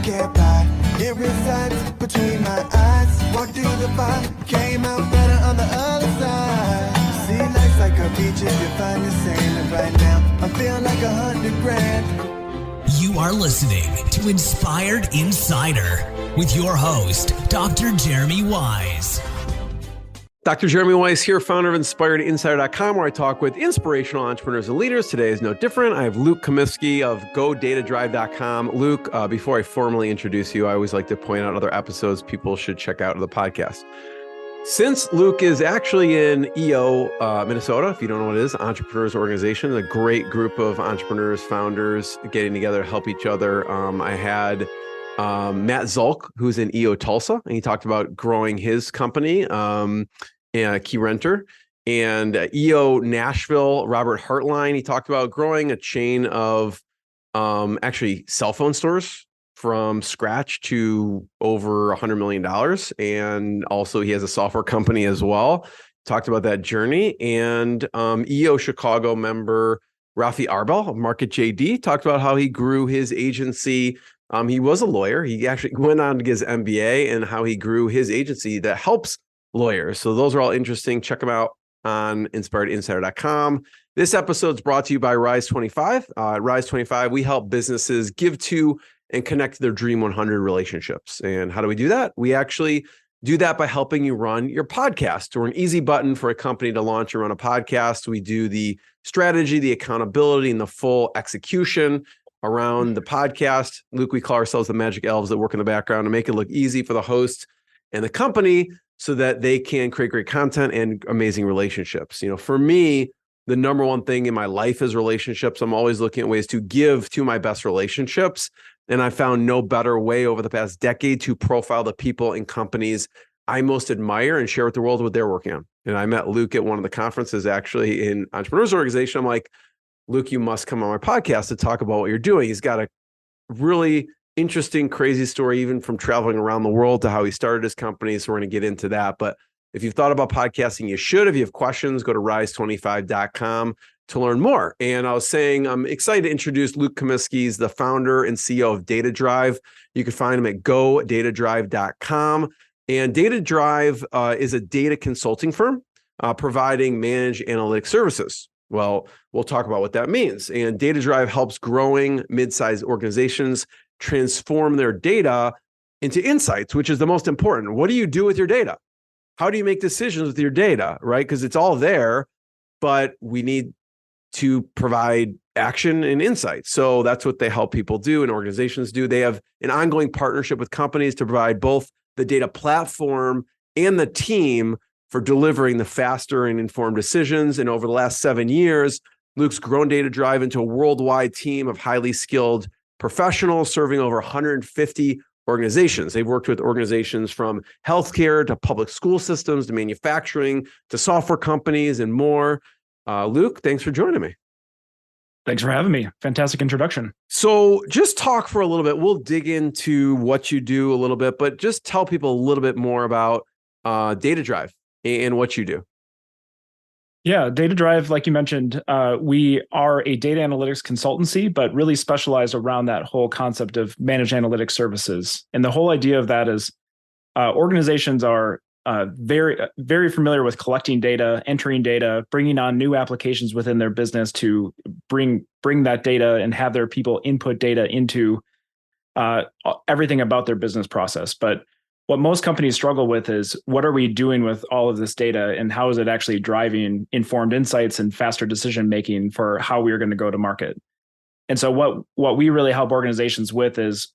can't buy. It resides between my eyes. Walked through the fire, came out better on the other side. See, life's like a beach if you find the sand. And right now, I feel like 100 grand. You are listening to Inspired Insider with your host, Dr. Jeremy Wise. Dr. Jeremy Wise here, founder of InspiredInsider.com, where I talk with inspirational entrepreneurs and leaders. Today is no different. I have Luke Komiskey of DataDrive.com. Luke, before I formally introduce you, I always like to point out other episodes people should check out of the podcast. Since Luke is actually in EO, Minnesota, if you don't know what it is, Entrepreneurs Organization, a great group of entrepreneurs, founders getting together to help each other. I had Matt Zulk, who's in EO Tulsa, and he talked about growing his company. Key Renter, and EO Nashville, Robert Hartline. He talked about growing a chain of actually cell phone stores from scratch to over $100 million. And also he has a software company as well. Talked about that journey. And EO Chicago member Rafi Arbel of Market JD talked about how he grew his agency. He was a lawyer. He actually went on to get his MBA, and how he grew his agency that helps lawyers. So those are all interesting. Check them out on InspiredInsider.com. This episode is brought to you by Rise 25. Rise 25, we help businesses give to and connect to their Dream 100 relationships. And how do we do that? We actually do that by helping you run your podcast. We're an easy button for a company to launch and run a podcast. We do the strategy, the accountability, and the full execution around the podcast. Luke, we call ourselves the magic elves that work in the background to make it look easy for the host and the company, so that they can create great content and amazing relationships. You know, for me, the number one thing in my life is relationships. I'm always looking at ways to give to my best relationships. And I found no better way over the past decade to profile the people and companies I most admire and share with the world what they're working on. And I met Luke at one of the conferences actually in Entrepreneurs Organization. I'm like, Luke, you must come on my podcast to talk about what you're doing. He's got a really interesting, crazy story, even from traveling around the world to how he started his company. So we're going to get into that. But if you've thought about podcasting, you should. If you have questions, go to rise25.com to learn more. And I was saying, I'm excited to introduce Luke Komiskey. He's the founder and CEO of DataDrive. You can find him at godatadrive.com. And DataDrive is a data consulting firm providing managed analytic services. Well, we'll talk about what that means. And DataDrive helps growing mid-sized organizations transform their data into insights, which is the most important. What do you do with your data? How do you make decisions with your data, right? Because it's all there, but we need to provide action and insight. So that's what they help people do and organizations do. They have an ongoing partnership with companies to provide both the data platform and the team for delivering the faster and informed decisions. And over the last 7 years, Luke's grown DataDrive into a worldwide team of highly skilled professionals serving over 150 organizations. They've worked with organizations from healthcare to public school systems to manufacturing to software companies and more. Luke, thanks for joining me. Thanks for having me. Fantastic introduction. So just talk for a little bit. We'll dig into what you do a little bit, but just tell people a little bit more about DataDrive and what you do. Yeah, DataDrive, like you mentioned, we are a data analytics consultancy, but really specialized around that whole concept of managed analytics services. And the whole idea of that is organizations are very, very familiar with collecting data, entering data, bringing on new applications within their business to bring that data and have their people input data into everything about their business process. But what most companies struggle with is, what are we doing with all of this data, and how is it actually driving informed insights and faster decision making for how we are going to go to market? And so what we really help organizations with is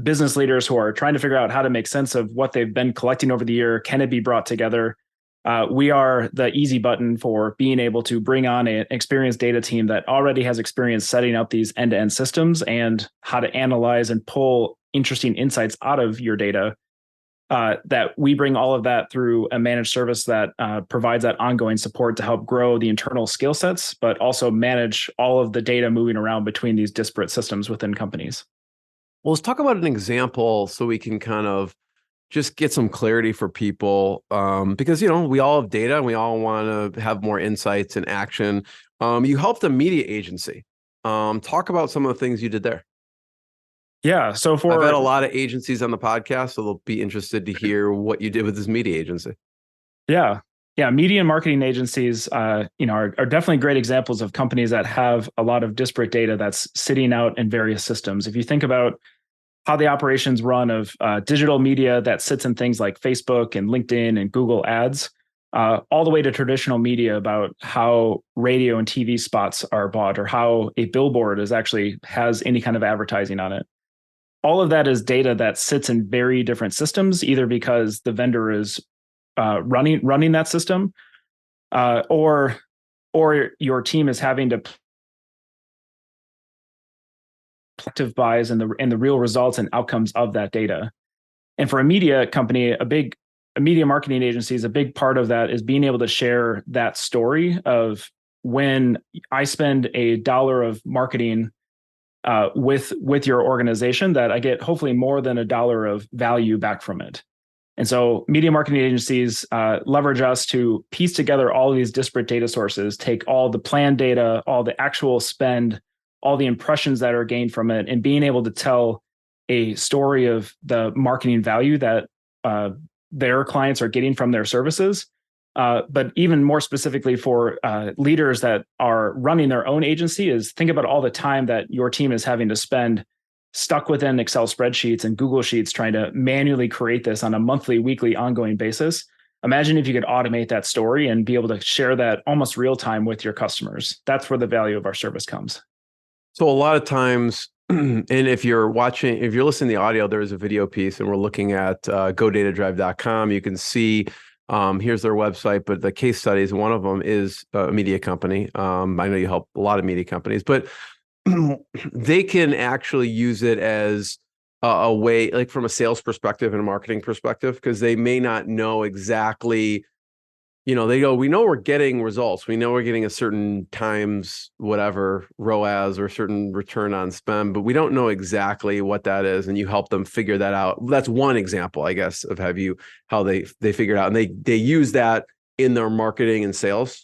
business leaders who are trying to figure out how to make sense of what they've been collecting over the year. Can it be brought together? We are the easy button for being able to bring on an experienced data team that already has experience setting up these end-to-end systems and how to analyze and pull interesting insights out of your data. That we bring all of that through a managed service that provides that ongoing support to help grow the internal skill sets, but also manage all of the data moving around between these disparate systems within companies. Well, let's talk about an example so we can kind of just get some clarity for people, because, you know, we all have data and we all want to have more insights and action. You helped a media agency. Talk about some of the things you did there. Yeah. So I've had a lot of agencies on the podcast, so they'll be interested to hear what you did with this media agency. Yeah. Yeah. Media and marketing agencies, are definitely great examples of companies that have a lot of disparate data that's sitting out in various systems. If you think about how the operations run of digital media that sits in things like Facebook and LinkedIn and Google Ads, all the way to traditional media about how radio and TV spots are bought or how a billboard has any kind of advertising on it. All of that is data that sits in very different systems, either because the vendor is running that system, or your team is having to active buys and the real results and outcomes of that data. And for a media company, a media marketing agency, is a big part of that is being able to share that story of when I spend $1 of marketing with your organization, that I get hopefully more than $1 of value back from it. And so media marketing agencies leverage us to piece together all of these disparate data sources, take all the planned data, all the actual spend, all the impressions that are gained from it, and being able to tell a story of the marketing value that their clients are getting from their services. But even more specifically for leaders that are running their own agency, is think about all the time that your team is having to spend stuck within Excel spreadsheets and Google Sheets trying to manually create this on a monthly, weekly, ongoing basis. Imagine if you could automate that story and be able to share that almost real time with your customers. That's where the value of our service comes. So a lot of times, and if you're listening to the audio, there's a video piece, and we're looking at GoDataDrive.com. You can see here's their website, but the case studies, one of them is a media company. I know you help a lot of media companies, but they can actually use it as a way, like from a sales perspective and a marketing perspective, because they may not know exactly, they go, we know we're getting results. We know we're getting a certain times, whatever, ROAS or certain return on spend, but we don't know exactly what that is. And you help them figure that out. That's one example, I guess, of how they figure it out. And they use that in their marketing and sales.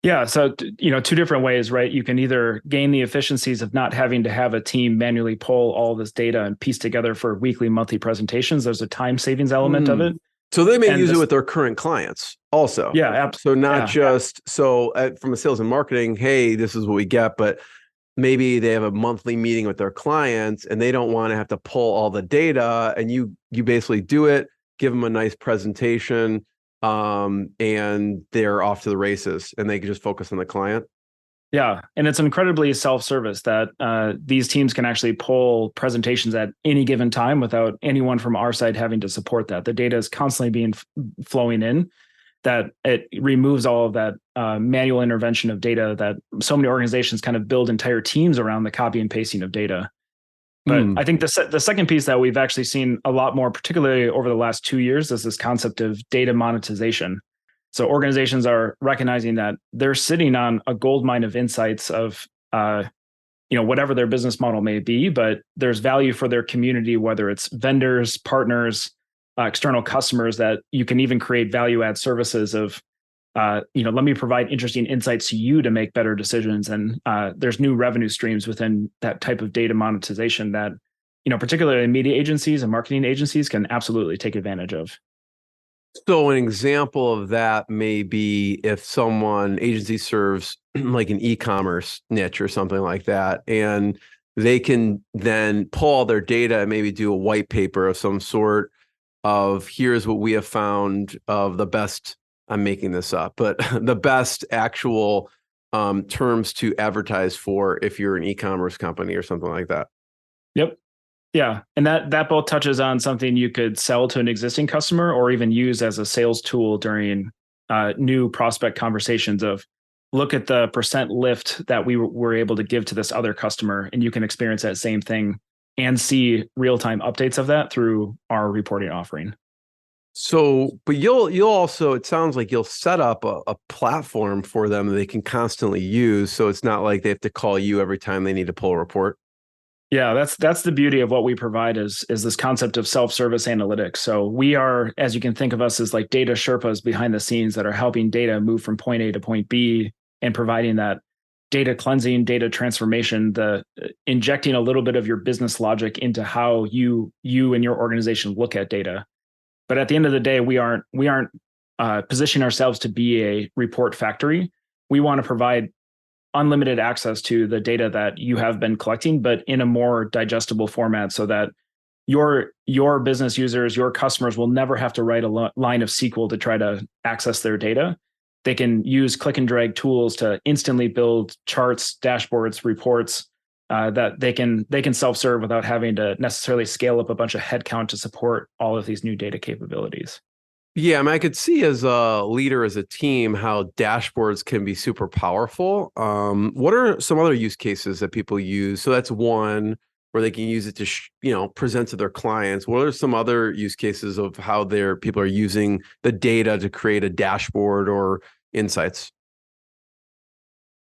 Yeah. So, two different ways, right? You can either gain the efficiencies of not having to have a team manually pull all this data and piece together for weekly, monthly presentations. There's a time savings element of it. So they may use it with their current clients also. Yeah. Absolutely. So not just from a sales and marketing, hey, this is what we get, but maybe they have a monthly meeting with their clients and they don't want to have to pull all the data, and you basically do it, give them a nice presentation, and they're off to the races, and they can just focus on the client. Yeah. And it's incredibly self-service that these teams can actually pull presentations at any given time without anyone from our side having to support that. The data is constantly being flowing in, that it removes all of that manual intervention of data that so many organizations kind of build entire teams around the copy and pasting of data. But I think the second piece that we've actually seen a lot more, particularly over the last 2 years, is this concept of data monetization. So organizations are recognizing that they're sitting on a goldmine of insights of, whatever their business model may be, but there's value for their community, whether it's vendors, partners, external customers, that you can even create value add services of, let me provide interesting insights to you to make better decisions. And there's new revenue streams within that type of data monetization that, particularly media agencies and marketing agencies can absolutely take advantage of. So an example of that may be if agency serves like an e-commerce niche or something like that, and they can then pull all their data and maybe do a white paper of some sort of, here's what we have found of the best, I'm making this up, but the best actual terms to advertise for if you're an e-commerce company or something like that. Yep. Yeah. And that both touches on something you could sell to an existing customer or even use as a sales tool during new prospect conversations of, look at the % lift that we were able to give to this other customer, and you can experience that same thing and see real-time updates of that through our reporting offering. So, but you'll also, it sounds like you'll set up a platform for them that they can constantly use. So it's not like they have to call you every time they need to pull a report. Yeah, that's the beauty of what we provide is this concept of self-service analytics. So we are, as you can think of us, as like data Sherpas behind the scenes that are helping data move from point A to point B and providing that data cleansing, data transformation, the injecting a little bit of your business logic into how you and your organization look at data. But at the end of the day, we aren't positioning ourselves to be a report factory. We want to provide unlimited access to the data that you have been collecting, but in a more digestible format, so that your business users, your customers will never have to write a line of SQL to try to access their data. They can use click and drag tools to instantly build charts, dashboards, reports that they can self-serve without having to necessarily scale up a bunch of headcount to support all of these new data capabilities. Yeah, I mean, I could see as a leader, as a team, how dashboards can be super powerful. What are some other use cases that people use? So that's one where they can use it to, present to their clients. What are some other use cases of how people are using the data to create a dashboard or insights?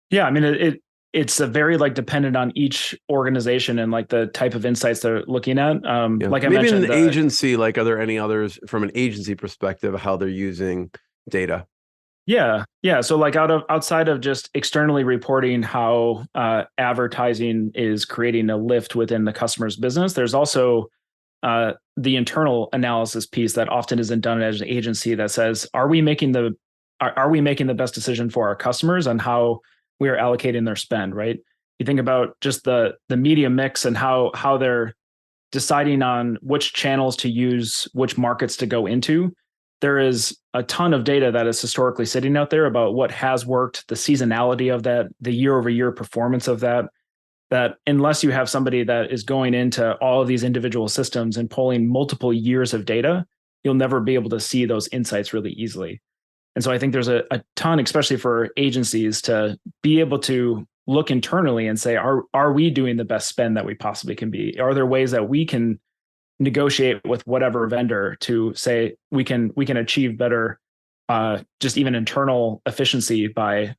Yeah, I mean, it's a very dependent on each organization and the type of insights they're looking at. Like I maybe mentioned, in an agency, are there any others from an agency perspective, how they're using data? Yeah. So outside of just externally reporting how advertising is creating a lift within the customer's business, there's also the internal analysis piece that often isn't done as an agency that says, are we making the best decision for our customers on how we are allocating their spend, right? You think about just the media mix and how they're deciding on which channels to use, which markets to go into. There is a ton of data that is historically sitting out there about what has worked, the seasonality of that, the year-over-year performance of that unless you have somebody that is going into all of these individual systems and pulling multiple years of data, you'll never be able to see those insights really easily. And so I think there's a ton, especially for agencies, to be able to look internally and say, are we doing the best spend that we possibly can be? Are there ways that we can negotiate with whatever vendor to say we can achieve better, just even internal efficiency by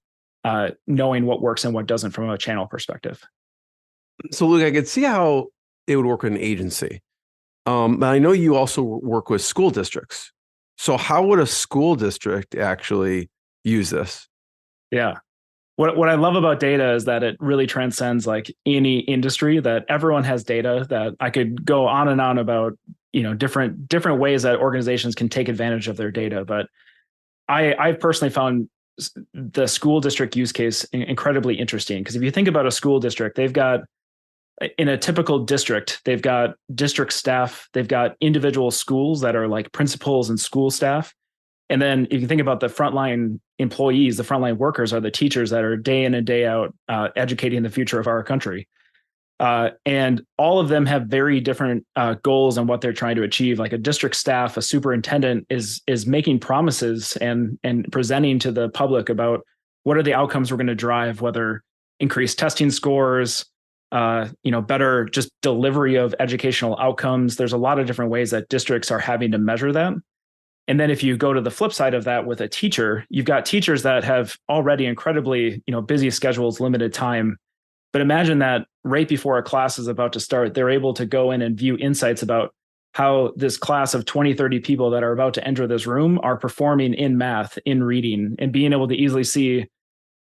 knowing what works and what doesn't from a channel perspective? So, Luke, I could see how it would work with an agency. But I know you also work with school districts. So how would a school district actually use this? Yeah. What I love about data is that it really transcends any industry, that everyone has data. That I could go on and on about, different ways that organizations can take advantage of their data. But I've personally found the school district use case incredibly interesting, because if you think about a school district, in a typical district, they've got district staff, they've got individual schools that are like principals and school staff. And then if you think about the frontline employees, the frontline workers are the teachers that are day in and day out educating the future of our country. And all of them have very different goals on what they're trying to achieve. Like a district staff, a superintendent is making promises and presenting to the public about what are the outcomes we're going to drive, whether increased testing scores, better just delivery of educational outcomes. There's a lot of different ways that districts are having to measure that. And then if you go to the flip side of that with a teacher, you've got teachers that have already incredibly, busy schedules, limited time. But imagine that right before a class is about to start, they're able to go in and view insights about how this class of 20, 30 people that are about to enter this room are performing in math, in reading, and being able to easily see,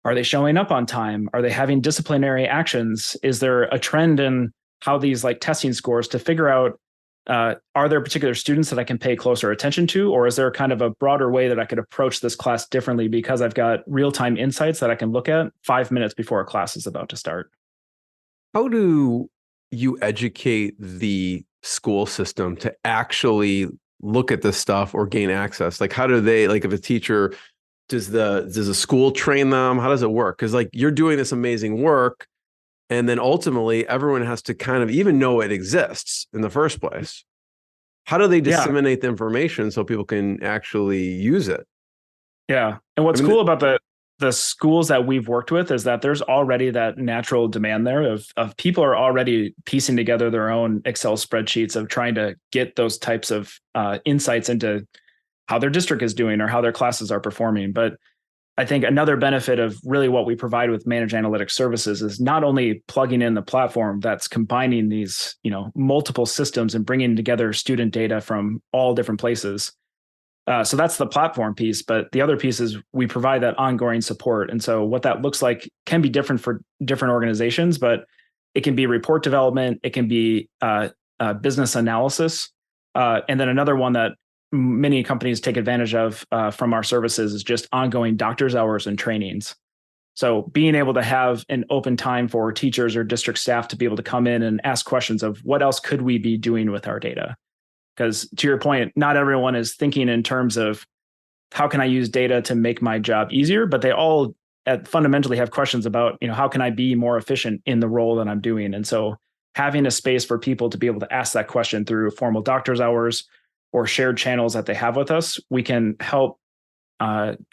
are they showing up on time? Are they having disciplinary actions? Is there a trend in how these testing scores to figure out, are there particular students that I can pay closer attention to? Or is there kind of a broader way that I could approach this class differently because I've got real-time insights that I can look at 5 minutes before a class is about to start? How do you educate the school system to actually look at this stuff or gain access? How do they, if a teacher, does the school train them? How does it work? Because you're doing this amazing work, and then ultimately everyone has to kind of even know it exists in the first place. How do they disseminate the information so people can actually use it? Yeah. And what's cool about the schools that we've worked with is that there's already that natural demand there of people are already piecing together their own Excel spreadsheets of trying to get those types of insights into how their district is doing or how their classes are performing. But I think another benefit of really what we provide with managed analytics services is not only plugging in the platform that's combining these, multiple systems and bringing together student data from all different places, So that's the platform piece, but the other piece is we provide that ongoing support. And so what that looks like can be different for different organizations, but it can be report development, it can be business analysis, and then another one that many companies take advantage of from our services is just ongoing doctor's hours and trainings. So being able to have an open time for teachers or district staff to be able to come in and ask questions of what else could we be doing with our data? Because to your point, not everyone is thinking in terms of how can I use data to make my job easier, but they all fundamentally have questions about, how can I be more efficient in the role that I'm doing? And so having a space for people to be able to ask that question through formal doctor's hours or shared channels that they have with us, we can help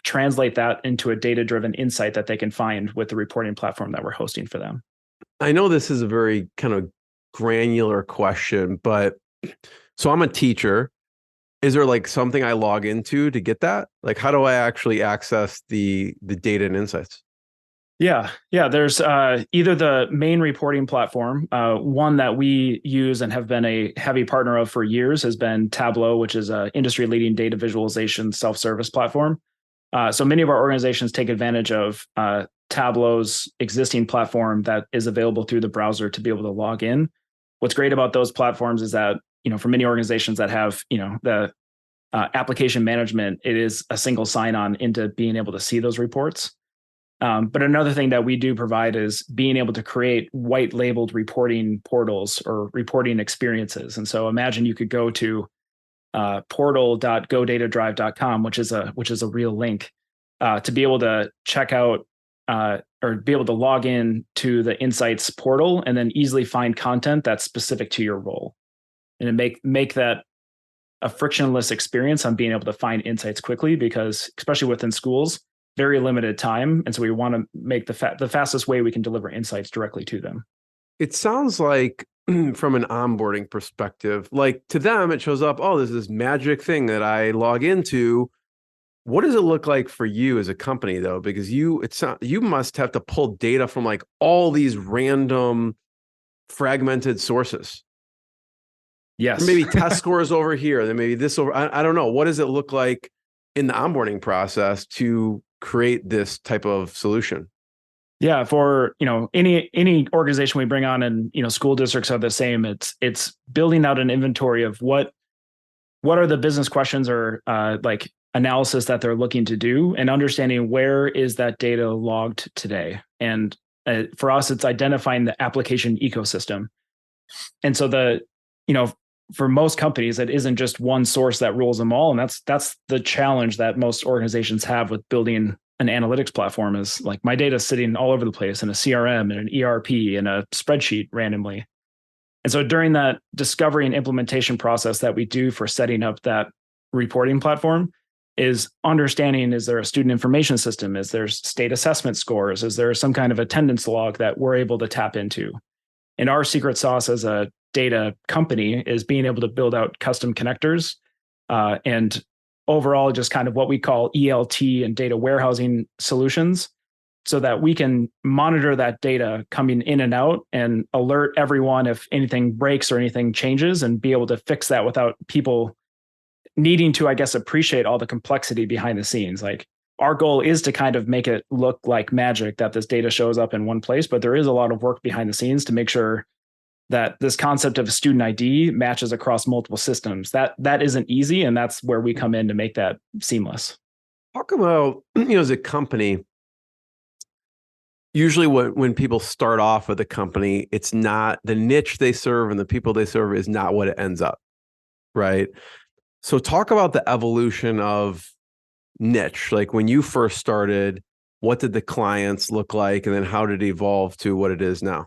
translate that into a data-driven insight that they can find with the reporting platform that we're hosting for them. I know this is a very kind of granular question, but so I'm a teacher. Is there like something I log into to get that? Like, how do I actually access the data and insights? Yeah. There's either the main reporting platform, one that we use and have been a heavy partner of for years has been Tableau, which is an industry-leading data visualization self-service platform. So many of our organizations take advantage of Tableau's existing platform that is available through the browser to be able to log in. What's great about those platforms is that, for many organizations that have, the application management, it is a single sign-on into being able to see those reports. But another thing that we do provide is being able to create white labeled reporting portals or reporting experiences. And so imagine you could go to portal.godatadrive.com, which is a real link, to be able to check out or be able to log in to the Insights portal and then easily find content that's specific to your role. And make that a frictionless experience on being able to find insights quickly, because especially within schools, very limited time. And so we want to make the fastest way we can deliver insights directly to them. It sounds like from an onboarding perspective, like to them, it shows up, oh, there's this magic thing that I log into. What does it look like for you as a company though? Because you must have to pull data from like all these random fragmented sources. Yes. Maybe test scores over here, then maybe this over. I don't know. What does it look like in the onboarding process to create this type of solution? Yeah, for any organization we bring on, and school districts are the same. It's building out an inventory of what are the business questions or like analysis that they're looking to do, and understanding where is that data logged today. And for us, it's identifying the application ecosystem. And so for most companies, it isn't just one source that rules them all. And that's the challenge that most organizations have with building an analytics platform, is like my data is sitting all over the place in a CRM and an ERP and a spreadsheet randomly. And so during that discovery and implementation process that we do for setting up that reporting platform is understanding, is there a student information system? Is there state assessment scores? Is there some kind of attendance log that we're able to tap into? And our secret sauce as a data company is being able to build out custom connectors and overall just kind of what we call ELT and data warehousing solutions, so that we can monitor that data coming in and out and alert everyone if anything breaks or anything changes, and be able to fix that without people needing to, I guess, appreciate all the complexity behind the scenes. Like, our goal is to kind of make it look like magic that this data shows up in one place, but there is a lot of work behind the scenes to make sure that this concept of a student ID matches across multiple systems. That isn't easy, and that's where we come in to make that seamless. Talk about, as a company, usually when people start off with a company, it's not the niche they serve and the people they serve is not what it ends up, right? So talk about the evolution of niche. Like when you first started, what did the clients look like? And then how did it evolve to what it is now?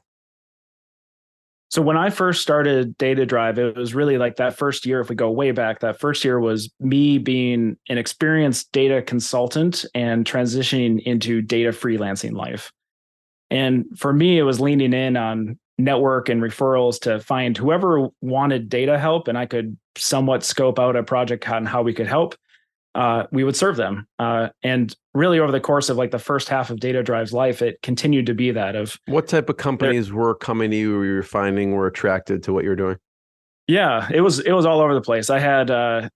So when I first started DataDrive, it was really like that first year, if we go way back, that first year was me being an experienced data consultant and transitioning into data freelancing life. And for me, it was leaning in on network and referrals to find whoever wanted data help, and I could somewhat scope out a project on how we could help. We would serve them. And really over the course of like the first half of DataDrive's life, it continued to be that of. What type of companies were coming to you or you were finding were attracted to what you're doing? Yeah, it was all over the place. I had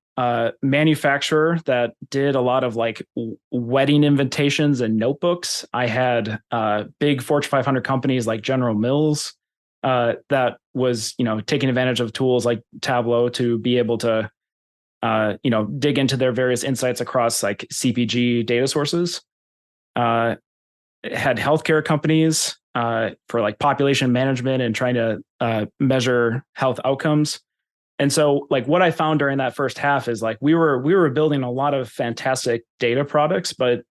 manufacturer that did a lot of like wedding invitations and notebooks. I had big Fortune 500 companies like General Mills that was, taking advantage of tools like Tableau to be able to, dig into their various insights across like CPG data sources. Had healthcare companies for like population management and trying to measure health outcomes. And so like what I found during that first half is like we were building a lot of fantastic data products, but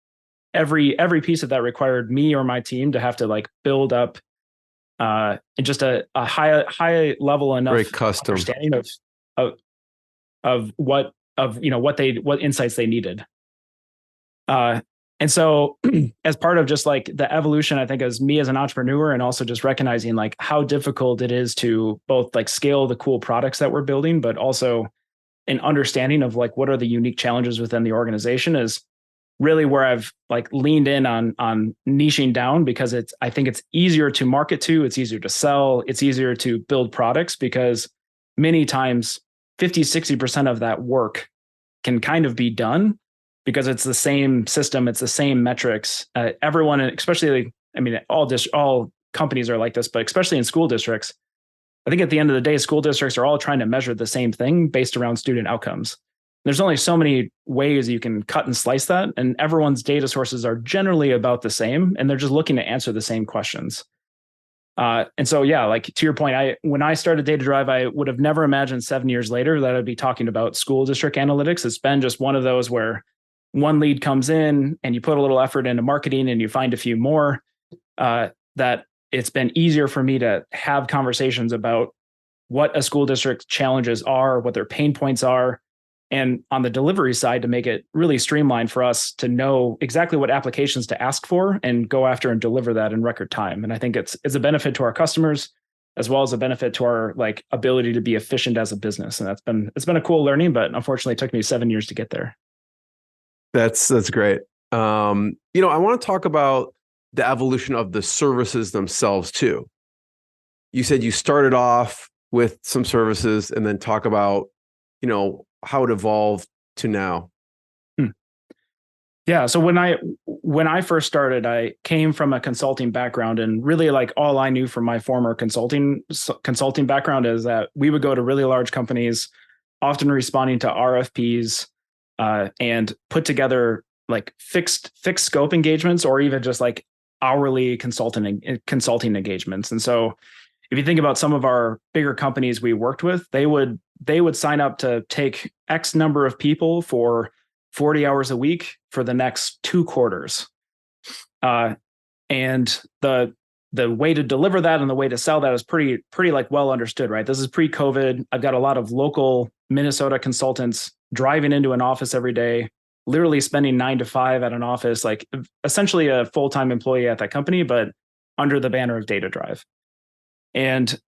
every piece of that required me or my team to have to like build up in just a high level enough very custom understanding of what insights they needed. And so as part of just like the evolution, I think as me as an entrepreneur and also just recognizing like how difficult it is to both like scale the cool products that we're building, but also an understanding of like what are the unique challenges within the organization is really where I've like leaned in on niching down, because I think it's easier to market to, it's easier to sell, it's easier to build products, because many times 50-60% of that work can kind of be done because it's the same system, it's the same metrics. Everyone, especially, I mean, all companies are like this, but especially in school districts, I think at the end of the day, school districts are all trying to measure the same thing based around student outcomes. There's only so many ways you can cut and slice that, and everyone's data sources are generally about the same, and they're just looking to answer the same questions. And so, yeah, like to your point, when I started DataDrive, I would have never imagined 7 years later that I'd be talking about school district analytics. It's been just one of those where one lead comes in and you put a little effort into marketing and you find a few more, that it's been easier for me to have conversations about what a school district's challenges are, what their pain points are, and on the delivery side to make it really streamlined for us to know exactly what applications to ask for and go after and deliver that in record time. And I think it's a benefit to our customers as well as a benefit to our like ability to be efficient as a business. And it's been a cool learning, but unfortunately it took me 7 years to get there. That's great. I want to talk about the evolution of the services themselves too. You said you started off with some services and then talk about, how it evolved to now. Yeah. So when I first started, I came from a consulting background, and really like all I knew from my former consulting background is that we would go to really large companies, often responding to RFPs, and put together like fixed scope engagements, or even just like hourly consulting engagements. And so if you think about some of our bigger companies we worked with, they would sign up to take X number of people for 40 hours a week for the next 2 quarters. And the way to deliver that and the way to sell that is pretty like well understood, right? This is pre-COVID. I've got a lot of local Minnesota consultants driving into an office every day, literally spending 9 to 5 at an office, like essentially a full-time employee at that company, but under the banner of DataDrive. And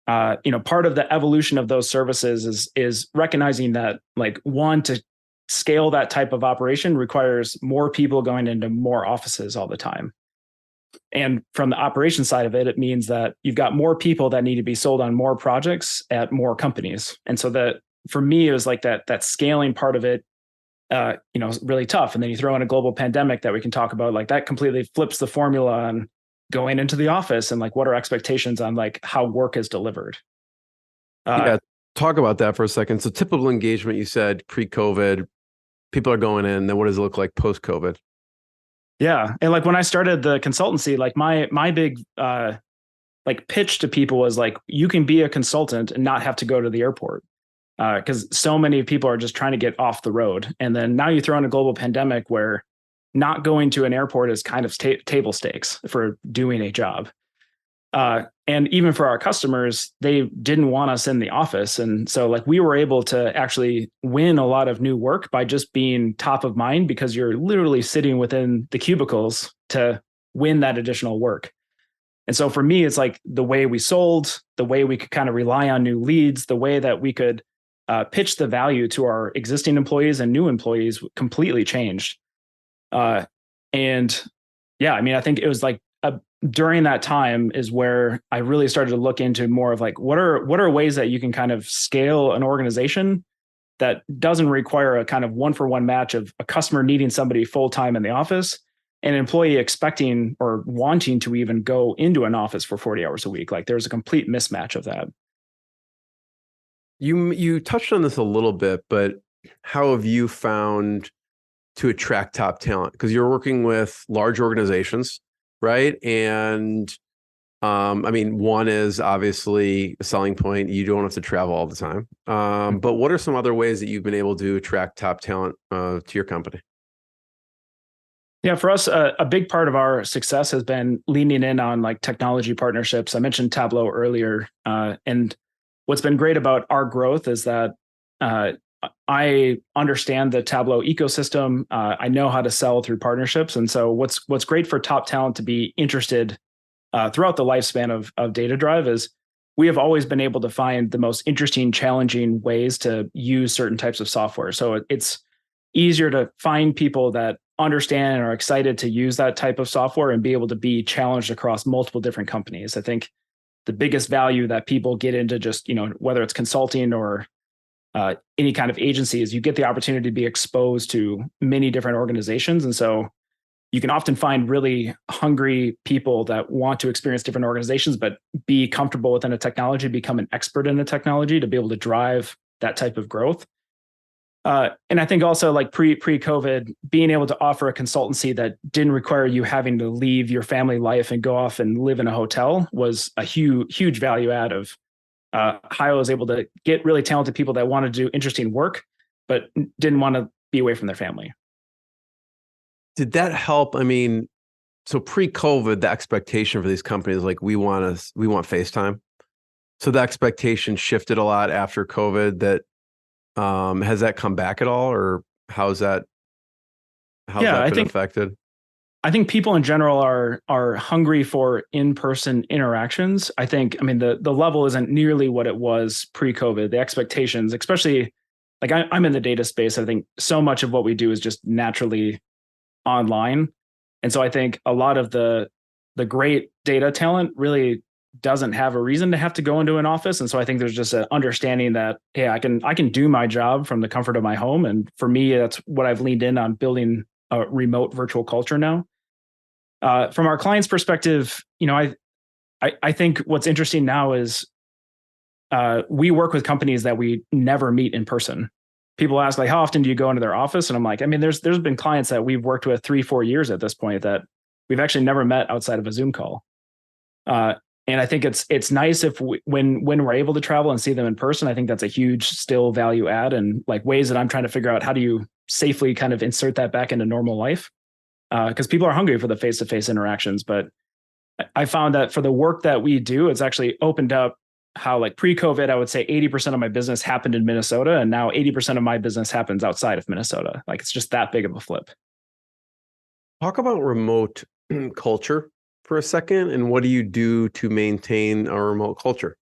part of the evolution of those services is recognizing that like to scale that type of operation requires more people going into more offices all the time. And from the operation side of it, it means that you've got more people that need to be sold on more projects at more companies. And so that for me, it was like that scaling part of it, really tough. And then you throw in a global pandemic that we can talk about, like that completely flips the formula on going into the office and like what are expectations on like how work is delivered. Talk about that for a second. So typical engagement, you said pre-COVID, people are going in, then what does it look like post-COVID? Yeah. And like when I started the consultancy, like my big like pitch to people was like, you can be a consultant and not have to go to the airport. Because so many people are just trying to get off the road. And then now you throw in a global pandemic where not going to an airport is kind of table stakes for doing a job. And even for our customers, they didn't want us in the office. And so like we were able to actually win a lot of new work by just being top of mind, because you're literally sitting within the cubicles to win that additional work. And so for me, it's like the way we sold, the way we could kind of rely on new leads, the way that we could pitch the value to our existing employees and new employees completely changed. And yeah, I mean, I think it was like during that time is where I really started to look into more of like, what are ways that you can kind of scale an organization that doesn't require a kind of one-for-one match of a customer needing somebody full-time in the office and an employee expecting or wanting to even go into an office for 40 hours a week. Like there's a complete mismatch of that. You touched on this a little bit, but how have you found to attract top talent? Because you're working with large organizations, right? And I mean, one is obviously a selling point. You don't have to travel all the time. But what are some other ways that you've been able to attract top talent to your company? Yeah, for us, a big part of our success has been leaning in on like technology partnerships. I mentioned Tableau earlier, and what's been great about our growth is that I understand the Tableau ecosystem. I know how to sell through partnerships, and so what's great for top talent to be interested throughout the lifespan of DataDrive is we have always been able to find the most interesting, challenging ways to use certain types of software. So it's easier to find people that understand and are excited to use that type of software and be able to be challenged across multiple different companies. I think the biggest value that people get into just, whether it's consulting or any kind of agency is you get the opportunity to be exposed to many different organizations. And so you can often find really hungry people that want to experience different organizations, but be comfortable within a technology, become an expert in the technology to be able to drive that type of growth. And I think also like pre-COVID, being able to offer a consultancy that didn't require you having to leave your family life and go off and live in a hotel was a huge value add of how I was able to get really talented people that wanted to do interesting work, but didn't want to be away from their family. Did that help? I mean, so pre-COVID, the expectation for these companies, like we want FaceTime. So the expectation shifted a lot after COVID. That has that come back at all, or how's that been affected? I think people in general are hungry for in-person interactions. I mean, the level isn't nearly what it was pre-COVID. The expectations, especially like I'm in the data space. I think so much of what we do is just naturally online. And so I think a lot of the great data talent really doesn't have a reason to have to go into an office. And so I think there's just an understanding that, hey, I can do my job from the comfort of my home. And for me, that's what I've leaned in on, building a remote virtual culture now. From our clients' perspective, I think what's interesting now is we work with companies that we never meet in person. People ask, like, how often do you go into their office? And I'm like, I mean, there's been clients that we've worked with 3-4 years at this point that we've actually never met outside of a Zoom call. And I think it's nice if when we're able to travel and see them in person. I think that's a huge still value add, and like ways that I'm trying to figure out how do you safely kind of insert that back into normal life, because people are hungry for the face-to-face interactions. But I found that for the work that we do, it's actually opened up how, like pre-COVID, I would say 80% of my business happened in Minnesota, and now 80% of my business happens outside of Minnesota. Like it's just that big of a flip. Talk about remote culture for a second, and what do you do to maintain a remote culture?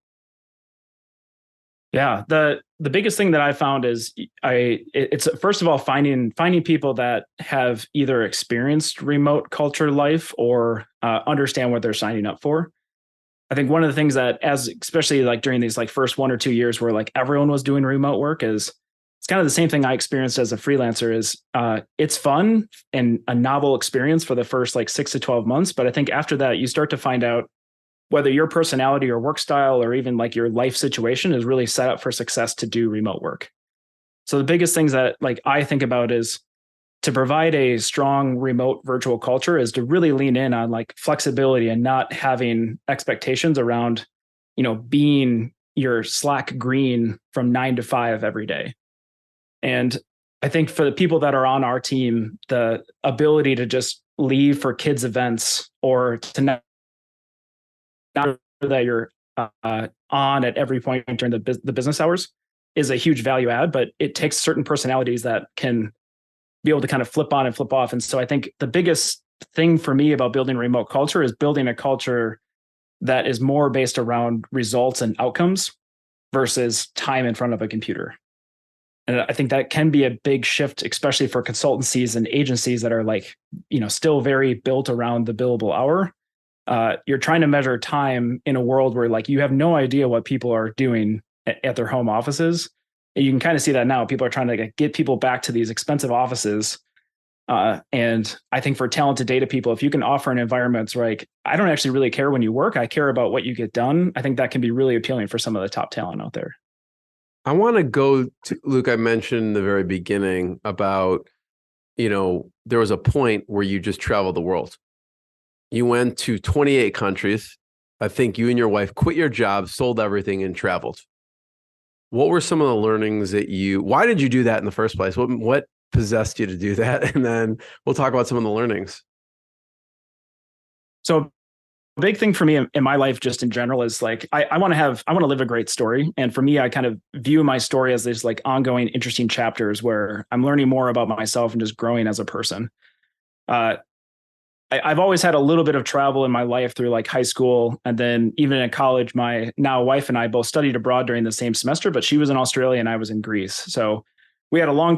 Yeah, the biggest thing that I found is it's first of all finding people that have either experienced remote culture life or understand what they're signing up for. I think one of the things that, especially like during these like first 1 or 2 years where like everyone was doing remote work, is it's kind of the same thing I experienced as a freelancer. Is it's fun and a novel experience for the first like 6 to 12 months, but I think after that you start to find out whether your personality or work style or even like your life situation is really set up for success to do remote work. So the biggest things that like I think about is to provide a strong remote virtual culture is to really lean in on like flexibility and not having expectations around, being your Slack green from 9 to 5 every day. And I think for the people that are on our team, the ability to just leave for kids events or to not that you're on at every point during the business hours is a huge value add, but it takes certain personalities that can be able to kind of flip on and flip off. And so I think the biggest thing for me about building remote culture is building a culture that is more based around results and outcomes versus time in front of a computer. And I think that can be a big shift, especially for consultancies and agencies that are like, still very built around the billable hour. You're trying to measure time in a world where like you have no idea what people are doing at their home offices. And you can kind of see that now. People are trying to get people back to these expensive offices. And I think for talented data people, if you can offer an environment where like, I don't actually really care when you work, I care about what you get done, I think that can be really appealing for some of the top talent out there. I want to go to Luke. I mentioned in the very beginning about, there was a point where you just traveled the world. You went to 28 countries. I think you and your wife quit your job, sold everything, and traveled. What were some of the learnings why did you do that in the first place? What possessed you to do that? And then we'll talk about some of the learnings. So a big thing for me in my life, just in general, is like, I want to live a great story. And for me, I kind of view my story as this like ongoing, interesting chapters where I'm learning more about myself and just growing as a person. I've always had a little bit of travel in my life through like high school. And then even in college, my now wife and I both studied abroad during the same semester, but she was in Australia and I was in Greece. So we had a long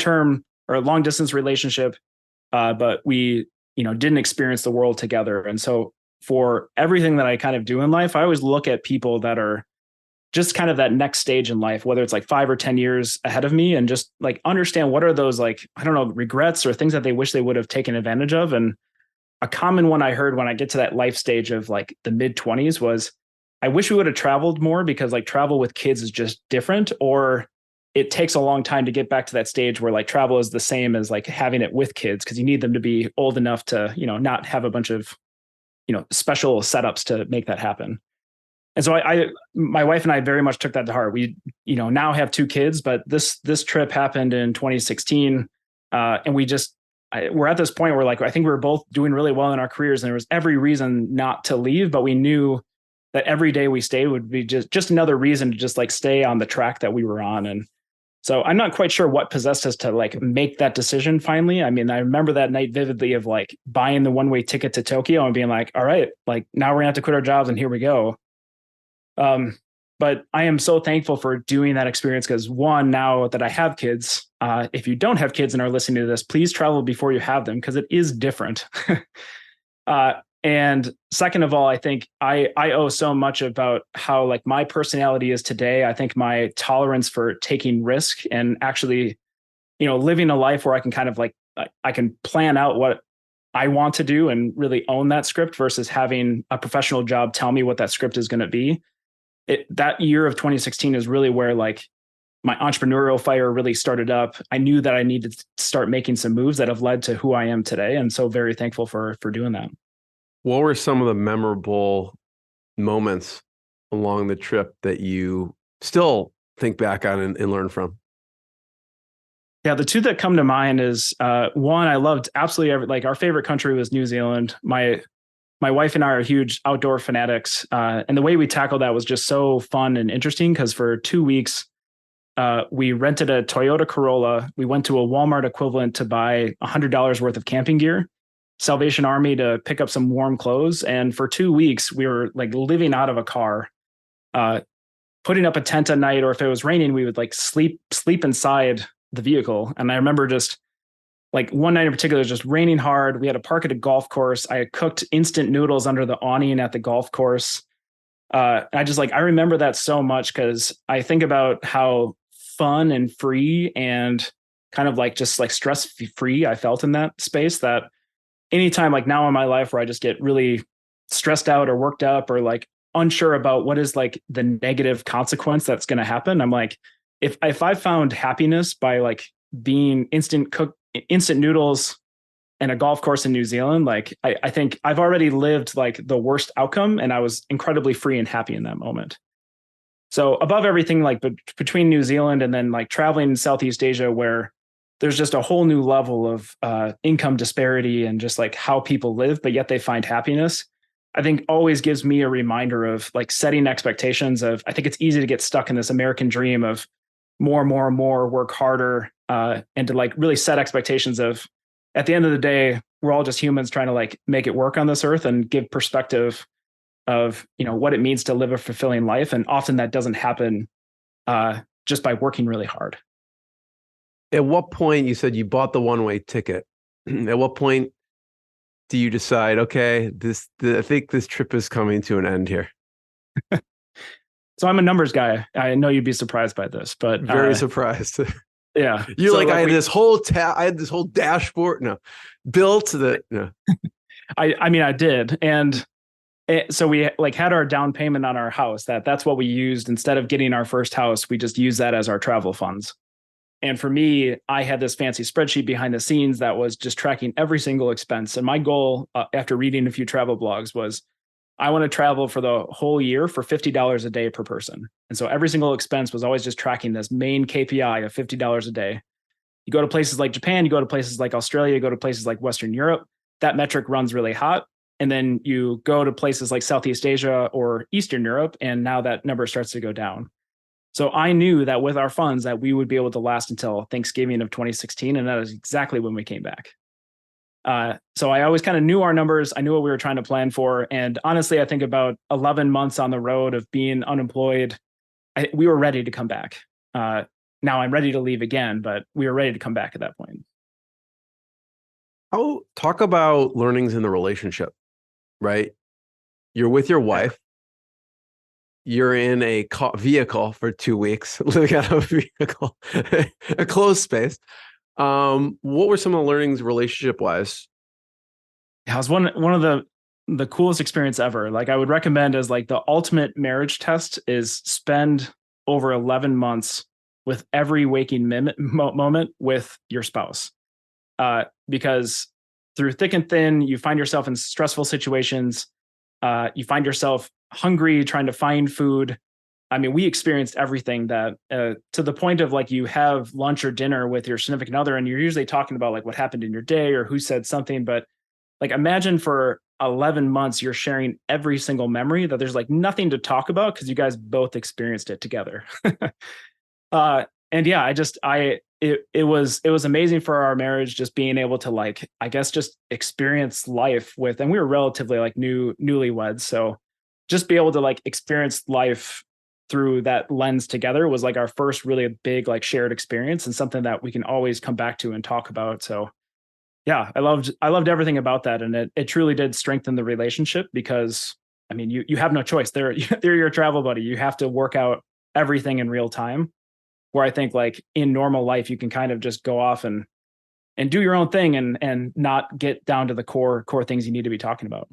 distance relationship, but we, didn't experience the world together. And so for everything that I kind of do in life, I always look at people that are just kind of that next stage in life, whether it's like 5 or 10 years ahead of me, and just like understand what are those, like, I don't know, regrets or things that they wish they would have taken advantage of. And a common one I heard when I get to that life stage of like the mid-20s was, I wish we would have traveled more, because like travel with kids is just different, or it takes a long time to get back to that stage where like travel is the same as like having it with kids, because you need them to be old enough to, not have a bunch of, special setups to make that happen. And so my wife and I very much took that to heart. We, now have 2 kids, but this trip happened in 2016. And we're at this point where like, I think we were both doing really well in our careers, and there was every reason not to leave, but we knew that every day we stayed would be just another reason to just like stay on the track that we were on. And so I'm not quite sure what possessed us to like make that decision finally. I mean, I remember that night vividly of like buying the one-way ticket to Tokyo and being like, all right, like now we're gonna have to quit our jobs and here we go. But I am so thankful for doing that experience, because one, now that I have kids, if you don't have kids and are listening to this, please travel before you have them, because it is different. And second of all, I think I owe so much about how like my personality is today. I think my tolerance for taking risk and actually, living a life where I can kind of like, I can plan out what I want to do and really own that script versus having a professional job tell me what that script is going to be. That year of 2016 is really where like my entrepreneurial fire really started up. I knew that I needed to start making some moves that have led to who I am today. And so very thankful for doing that. What were some of the memorable moments along the trip that you still think back on and learn from? Yeah, the 2 that come to mind is one, I loved absolutely like our favorite country was New Zealand. My wife and I are huge outdoor fanatics. And the way we tackled that was just so fun and interesting, because for 2 weeks, we rented a Toyota Corolla. We went to a Walmart equivalent to buy $100 worth of camping gear, Salvation Army to pick up some warm clothes. And for 2 weeks, we were like living out of a car, putting up a tent at night, or if it was raining, we would like sleep inside the vehicle. And I remember just like one night in particular, it was just raining hard. We had to park at a golf course. I had cooked instant noodles under the awning at the golf course. I remember that so much, because I think about how fun and free and kind of like just like stress free I felt in that space, that anytime like now in my life where I just get really stressed out or worked up or like unsure about what is like the negative consequence that's going to happen, I'm like, if I found happiness by like being instant noodles and a golf course in New Zealand, like I think I've already lived like the worst outcome, and I was incredibly free and happy in that moment. So above everything, like between New Zealand and then like traveling in Southeast Asia, where there's just a whole new level of income disparity and just like how people live, but yet they find happiness, I think always gives me a reminder of like setting expectations of, I think it's easy to get stuck in this American dream of more, work harder, and to like really set expectations of, at the end of the day, we're all just humans trying to like make it work on this earth, and give perspective of, what it means to live a fulfilling life. And often that doesn't happen just by working really hard. At what point, you said you bought the one-way ticket. At what point do you decide, okay, I think this trip is coming to an end here? So I'm a numbers guy. I know you'd be surprised by this, but Very surprised. Yeah. You're so like, I had this whole dashboard built that. No. I mean, I did. And so we like had our down payment on our house. That's what we used. Instead of getting our first house, we just used that as our travel funds. And for me, I had this fancy spreadsheet behind the scenes that was just tracking every single expense. And my goal after reading a few travel blogs was I want to travel for the whole year for $50 a day per person. And so every single expense was always just tracking this main KPI of $50 a day. You go to places like Japan, you go to places like Australia, you go to places like Western Europe, that metric runs really hot. And then you go to places like Southeast Asia or Eastern Europe, and now that number starts to go down. So I knew that with our funds that we would be able to last until Thanksgiving of 2016. And that is exactly when we came back. So I always kind of knew our numbers. I knew what we were trying to plan for. And honestly, I think about 11 months on the road of being unemployed, we were ready to come back. Now I'm ready to leave again, but we were ready to come back at that point. Talk about learnings in the relationship, right? You're with your wife. You're in a vehicle for 2 weeks, living out of a vehicle, a closed space. What were some of the learnings relationship wise? Yeah, it was one of the coolest experience ever. Like I would recommend as like the ultimate marriage test is spend over 11 months with every waking moment with your spouse. Because through thick and thin, you find yourself in stressful situations. You find yourself hungry, trying to find food. I mean, we experienced everything that to the point of like you have lunch or dinner with your significant other and you're usually talking about like what happened in your day or who said something. But like imagine for 11 months, you're sharing every single memory that there's like nothing to talk about because you guys both experienced it together. And yeah, it was amazing for our marriage, just being able to like, I guess, just experience life with, and we were relatively like newlyweds. So just be able to like experience life through that lens together was like our first really big like shared experience and something that we can always come back to and talk about. So yeah, I loved everything about that. And it truly did strengthen the relationship because I mean, you have no choice. They're your travel buddy. You have to work out everything in real time. Where I think like in normal life, you can kind of just go off and do your own thing and not get down to the core things you need to be talking about.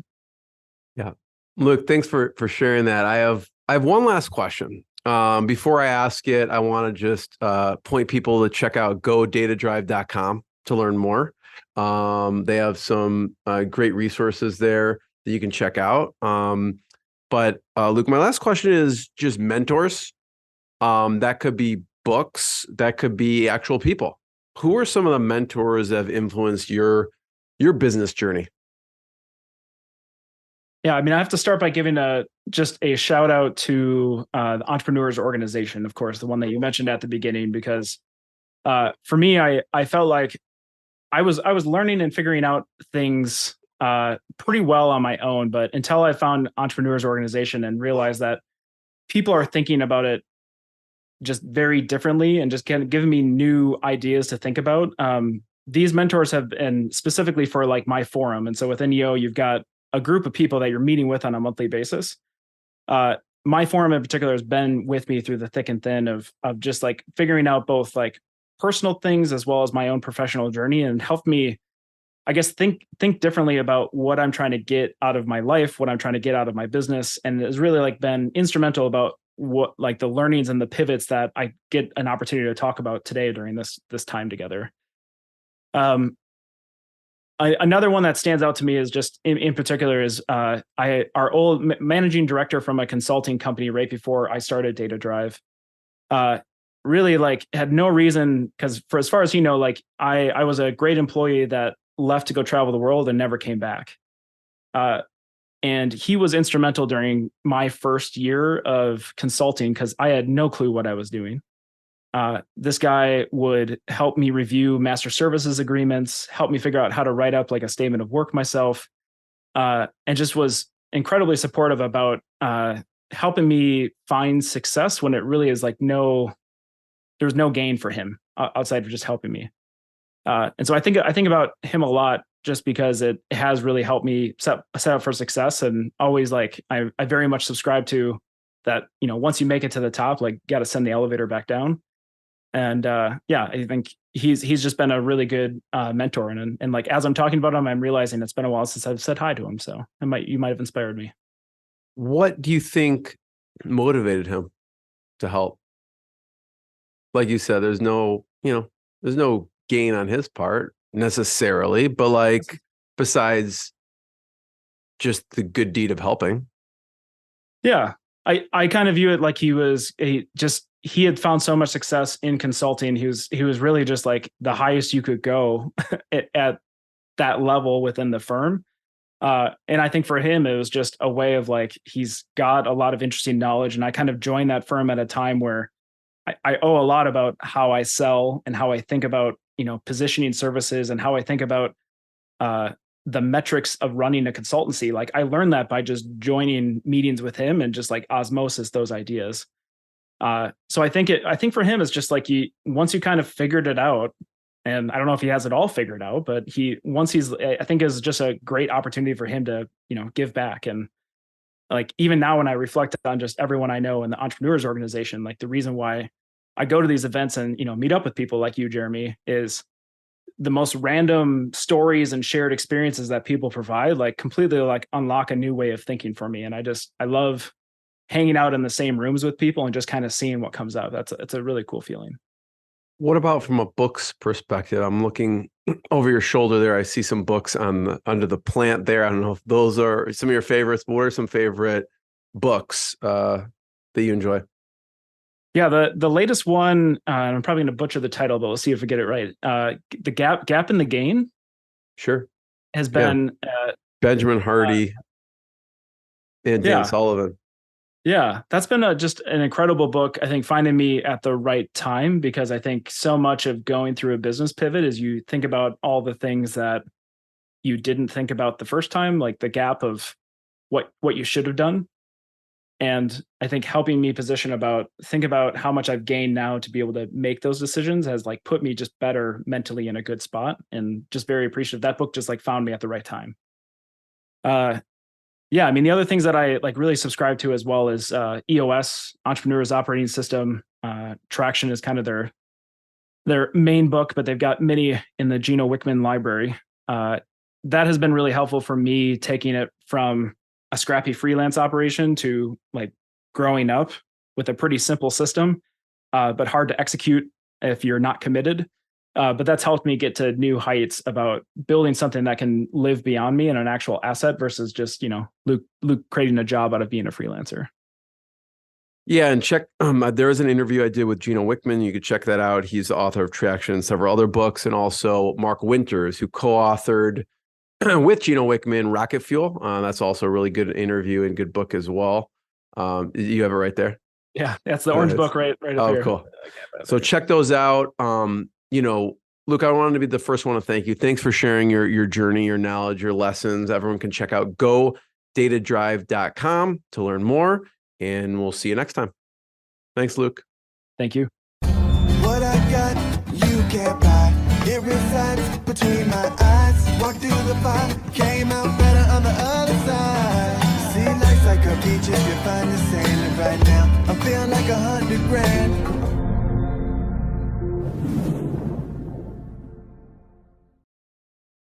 Yeah. Luke, thanks for sharing that. I have one last question. Before I ask it, I want to just point people to check out godatadrive.com to learn more. They have some great resources there that you can check out. But Luke, my last question is just mentors. That could be books, that could be actual people. Who are some of the mentors that have influenced your business journey? Yeah, I mean, I have to start by giving just a shout out to the Entrepreneurs Organization, of course, the one that you mentioned at the beginning, because for me, I felt like I was learning and figuring out things pretty well on my own, but until I found Entrepreneurs Organization and realized that people are thinking about it just very differently and just kind of giving me new ideas to think about. These mentors have been specifically for like my forum. And so within EO, you've got a group of people that you're meeting with on a monthly basis. My forum in particular has been with me through the thick and thin of just like figuring out both like personal things as well as my own professional journey and helped me, I guess, think differently about what I'm trying to get out of my life, what I'm trying to get out of my business. And it's really like been instrumental about what like the learnings and the pivots that I get an opportunity to talk about today during this time together. Another one that stands out to me is just in particular is our old managing director from a consulting company right before I started DataDrive. Really like had no reason because for as far as like I was a great employee that left to go travel the world and never came back. And he was instrumental during my first year of consulting because I had no clue what I was doing. This guy would help me review master services agreements, help me figure out how to write up like a statement of work myself, and just was incredibly supportive about helping me find success when it really is like there's no gain for him outside of just helping me. And so I think about him a lot just because it has really helped me set up for success. And always like I very much subscribe to that, once you make it to the top, like got to send the elevator back down. And I think he's just been a really good mentor. And like, as I'm talking about him, I'm realizing it's been a while since I've said hi to him. So you might have inspired me. What do you think motivated him to help? Like you said, there's no gain on his part necessarily, but like besides just the good deed of helping. Yeah. I kind of view it like he had found so much success in consulting. He was really just like the highest you could go at that level within the firm. And I think for him, it was just a way of like, he's got a lot of interesting knowledge. And I kind of joined that firm at a time where I owe a lot about how I sell and how I think about, positioning services and how I think about the metrics of running a consultancy. Like I learned that by just joining meetings with him and just like osmosis those ideas. So I think for him, it's just like once you kind of figured it out, and I don't know if he has it all figured out, but I think is just a great opportunity for him to, give back. And like, even now when I reflect on just everyone I know in the entrepreneurs organization, like the reason why I go to these events and, meet up with people like you, Jeremy, is the most random stories and shared experiences that people provide, like completely like unlock a new way of thinking for me. And I love hanging out in the same rooms with people and just kind of seeing what comes out. It's a really cool feeling. What about from a book's perspective? I'm looking over your shoulder there. I see some books under the plant there. I don't know if those are some of your favorites, but what are some favorite books that you enjoy? Yeah, the latest one, I'm probably going to butcher the title, but we'll see if we get it right. The Gap in the Gain. Sure. Has been Benjamin Hardy and Dan Sullivan. Yeah, that's been just an incredible book. I think finding me at the right time, because I think so much of going through a business pivot is you think about all the things that you didn't think about the first time, like the gap of what you should have done. And I think helping me think about how much I've gained now to be able to make those decisions has like put me just better mentally in a good spot, and just very appreciative. That book just like found me at the right time. Yeah, I mean, the other things that I like really subscribe to as well is EOS, Entrepreneur's Operating System. Traction is kind of their main book, but they've got many in the Gino Wickman library. That has been really helpful for me, taking it from a scrappy freelance operation to like growing up with a pretty simple system, but hard to execute if you're not committed. But that's helped me get to new heights about building something that can live beyond me and an actual asset versus just, Luke creating a job out of being a freelancer. Yeah, and check, there is an interview I did with Gino Wickman. You could check that out. He's the author of Traction and several other books, and also Mark Winters, who co-authored with Gino Wickman, Rocket Fuel. That's also a really good interview and good book as well. You have it right there? Yeah, that's the orange book right up here. Oh, cool. So check those out. Luke, I wanted to be the first one to thank you. Thanks for sharing your journey, your knowledge, your lessons. Everyone can check out GoDataDrive.com to learn more, and we'll see you next time. Thanks, Luke. Thank you. What I got, you can't buy. It resides between my eyes. Walked through the fire, came out better on the other side. See, life's like a beach if you find the sand. And right now, I'm feeling like $100 grand.